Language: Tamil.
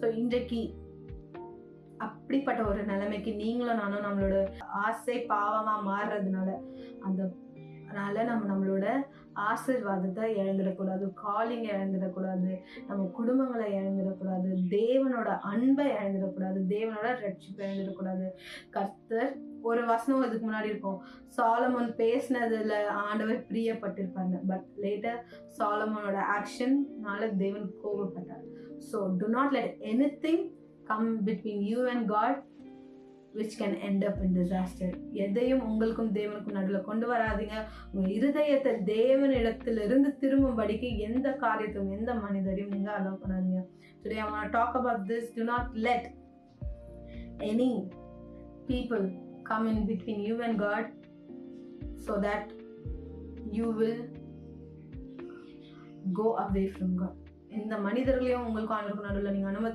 ஸோ இன்றைக்கு அப்படிப்பட்ட ஒரு நிலைமைக்கு நீங்களும் நானும் நம்மளோட ஆசை பாவமா மாறுறதுனால நம்மளோட ஆசீர்வாதத்தை இழந்துடக்கூடாது, காலிங்க இழந்துடக்கூடாது, நம்ம குடும்பங்களை இழந்துடக்கூடாது, தேவனோட அன்பை இழந்துடக்கூடாது, தேவனோட ரட்சிப்பை இழந்துடக்கூடாது. கர்த்தர் ஒரு வசனம் இதுக்கு முன்னாடி இருக்கும், சாலமோன் பேசினதுல ஆண்டவர் பிரியப்பட்டிருப்பாங்க, பட் லேட்டர் சாலமோனோட ஆக்ஷன்னால தேவன் கோபப்பட்டார். So do not let anything come between you and God which can end up in disaster. எதையும் உங்களுக்கும் தேவனுக்கும் நடுவில் கொண்டு வராதீங்க. உங்க இருதயத்தை தேவனிடத்திலிருந்து திரும்பும்படிக்கு எந்த காரியத்தையும் எந்த மனிதரையும் நீங்க அலோவ் பண்ணாதீங்க. Today I want to talk about this. Do not let any people come in between you and God so that you will go away from God. எந்த மனிதர்களையும் உங்களுக்கும் ஆண்டவருக்கும் நடுவில் நீங்க அனுமதி